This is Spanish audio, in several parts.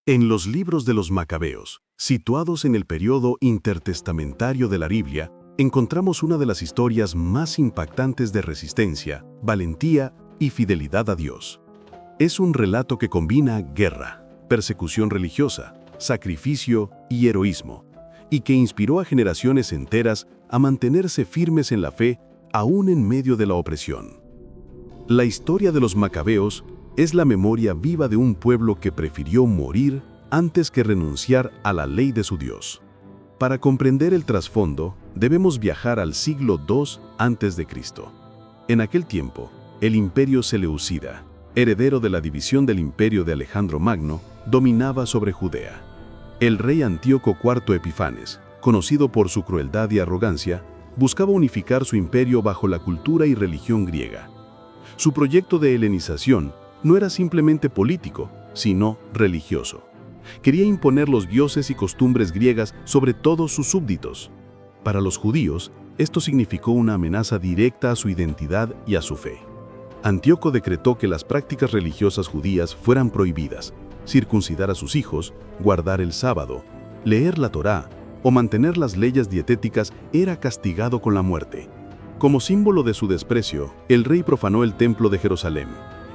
En los libros de los Macabeos, situados en el periodo intertestamentario de la Biblia, encontramos una de las historias más impactantes de resistencia, valentía y fidelidad a Dios. Es un relato que combina guerra, persecución religiosa, sacrificio y heroísmo, y que inspiró a generaciones enteras a mantenerse firmes en la fe aún en medio de la opresión. La historia de los Macabeos es la memoria viva de un pueblo que prefirió morir antes que renunciar a la ley de su Dios. Para comprender el trasfondo, debemos viajar al siglo II a.C. En aquel tiempo, el imperio seleucida, heredero de la división del imperio de Alejandro Magno, dominaba sobre Judea. El rey Antíoco IV Epifanes, conocido por su crueldad y arrogancia, buscaba unificar su imperio bajo la cultura y religión griega. Su proyecto de helenización no era simplemente político, sino religioso. Quería imponer los dioses y costumbres griegas sobre todos sus súbditos. Para los judíos, esto significó una amenaza directa a su identidad y a su fe. Antíoco decretó que las prácticas religiosas judías fueran prohibidas, circuncidar a sus hijos, guardar el sábado, leer la Torá o mantener las leyes dietéticas era castigado con la muerte. Como símbolo de su desprecio, el rey profanó el templo de Jerusalén,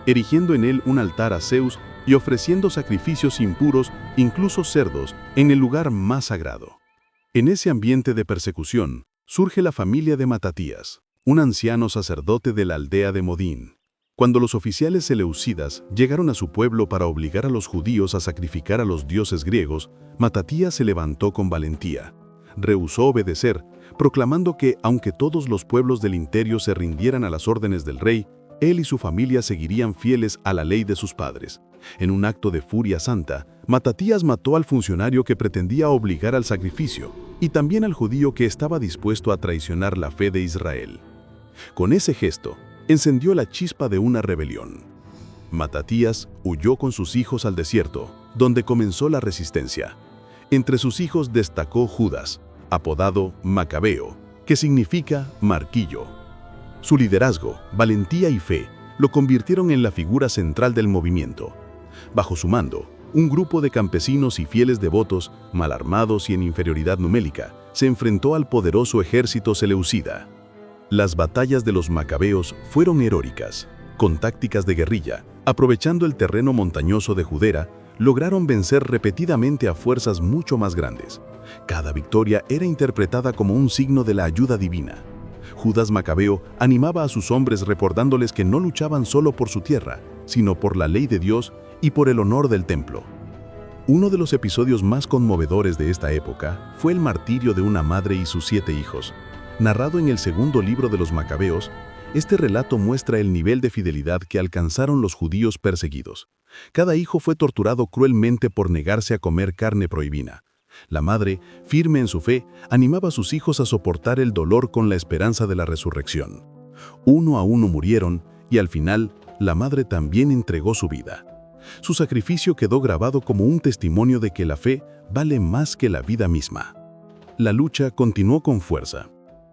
erigiendo en él un altar a Zeus y ofreciendo sacrificios impuros, incluso cerdos, en el lugar más sagrado. En ese ambiente de persecución, surge la familia de Matatías, un anciano sacerdote de la aldea de Modín. Cuando los oficiales seleucidas llegaron a su pueblo para obligar a los judíos a sacrificar a los dioses griegos, Matatías se levantó con valentía. Rehusó obedecer, proclamando que, aunque todos los pueblos del imperio se rindieran a las órdenes del rey, él y su familia seguirían fieles a la ley de sus padres. En un acto de furia santa, Matatías mató al funcionario que pretendía obligar al sacrificio y también al judío que estaba dispuesto a traicionar la fe de Israel. Con ese gesto, encendió la chispa de una rebelión. Matatías huyó con sus hijos al desierto, donde comenzó la resistencia. Entre sus hijos destacó Judas, apodado Macabeo, que significa marquillo. Su liderazgo, valentía y fe lo convirtieron en la figura central del movimiento. Bajo su mando, un grupo de campesinos y fieles devotos, mal armados y en inferioridad numérica, se enfrentó al poderoso ejército seleucida. Las batallas de los Macabeos fueron heroicas. Con tácticas de guerrilla, aprovechando el terreno montañoso de Judea, lograron vencer repetidamente a fuerzas mucho más grandes. Cada victoria era interpretada como un signo de la ayuda divina. Judas Macabeo animaba a sus hombres recordándoles que no luchaban solo por su tierra, sino por la ley de Dios y por el honor del templo. Uno de los episodios más conmovedores de esta época fue el martirio de una madre y sus 7 hijos. Narrado en el segundo libro de los Macabeos, este relato muestra el nivel de fidelidad que alcanzaron los judíos perseguidos. Cada hijo fue torturado cruelmente por negarse a comer carne prohibida. La madre, firme en su fe, animaba a sus hijos a soportar el dolor con la esperanza de la resurrección. Uno a uno murieron y al final, la madre también entregó su vida. Su sacrificio quedó grabado como un testimonio de que la fe vale más que la vida misma. La lucha continuó con fuerza.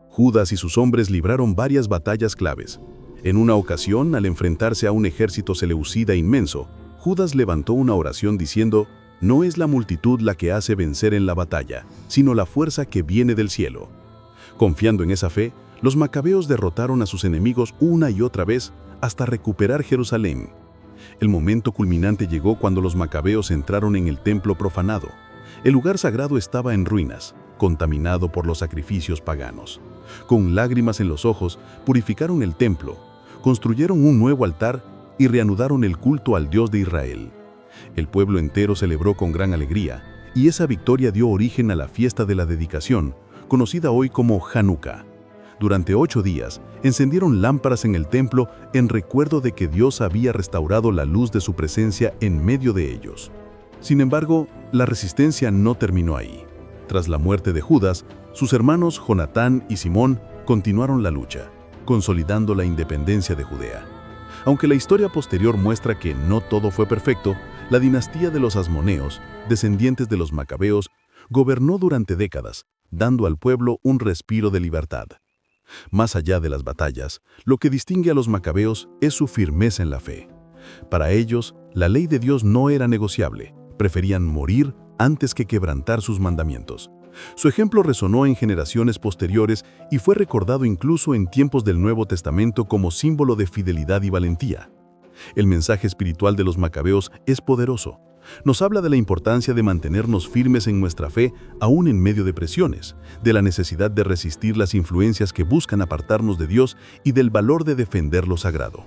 Judas y sus hombres libraron varias batallas claves. En una ocasión, al enfrentarse a un ejército seleucida inmenso, Judas levantó una oración diciendo: «No es la multitud la que hace vencer en la batalla, sino la fuerza que viene del cielo». Confiando en esa fe, los macabeos derrotaron a sus enemigos una y otra vez hasta recuperar Jerusalén. El momento culminante llegó cuando los macabeos entraron en el templo profanado. El lugar sagrado estaba en ruinas, contaminado por los sacrificios paganos. Con lágrimas en los ojos, purificaron el templo, construyeron un nuevo altar y reanudaron el culto al Dios de Israel. El pueblo entero celebró con gran alegría, y esa victoria dio origen a la fiesta de la dedicación, conocida hoy como Hanukkah. Durante 8 días, encendieron lámparas en el templo en recuerdo de que Dios había restaurado la luz de su presencia en medio de ellos. Sin embargo, la resistencia no terminó ahí. Tras la muerte de Judas, sus hermanos Jonatán y Simón continuaron la lucha, consolidando la independencia de Judea. Aunque la historia posterior muestra que no todo fue perfecto, la dinastía de los Asmoneos, descendientes de los Macabeos, gobernó durante décadas, dando al pueblo un respiro de libertad. Más allá de las batallas, lo que distingue a los Macabeos es su firmeza en la fe. Para ellos, la ley de Dios no era negociable, preferían morir antes que quebrantar sus mandamientos. Su ejemplo resonó en generaciones posteriores y fue recordado incluso en tiempos del Nuevo Testamento como símbolo de fidelidad y valentía. El mensaje espiritual de los macabeos es poderoso. Nos habla de la importancia de mantenernos firmes en nuestra fe aún en medio de presiones, de la necesidad de resistir las influencias que buscan apartarnos de Dios y del valor de defender lo sagrado.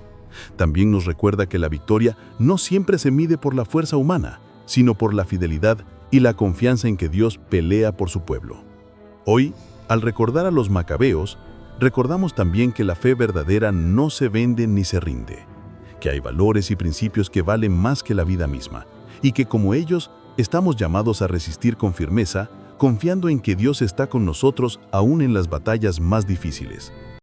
También nos recuerda que la victoria no siempre se mide por la fuerza humana, sino por la fidelidad y la confianza en que Dios pelea por su pueblo. Hoy, al recordar a los macabeos, recordamos también que la fe verdadera no se vende ni se rinde, que hay valores y principios que valen más que la vida misma, y que como ellos estamos llamados a resistir con firmeza, confiando en que Dios está con nosotros aún en las batallas más difíciles.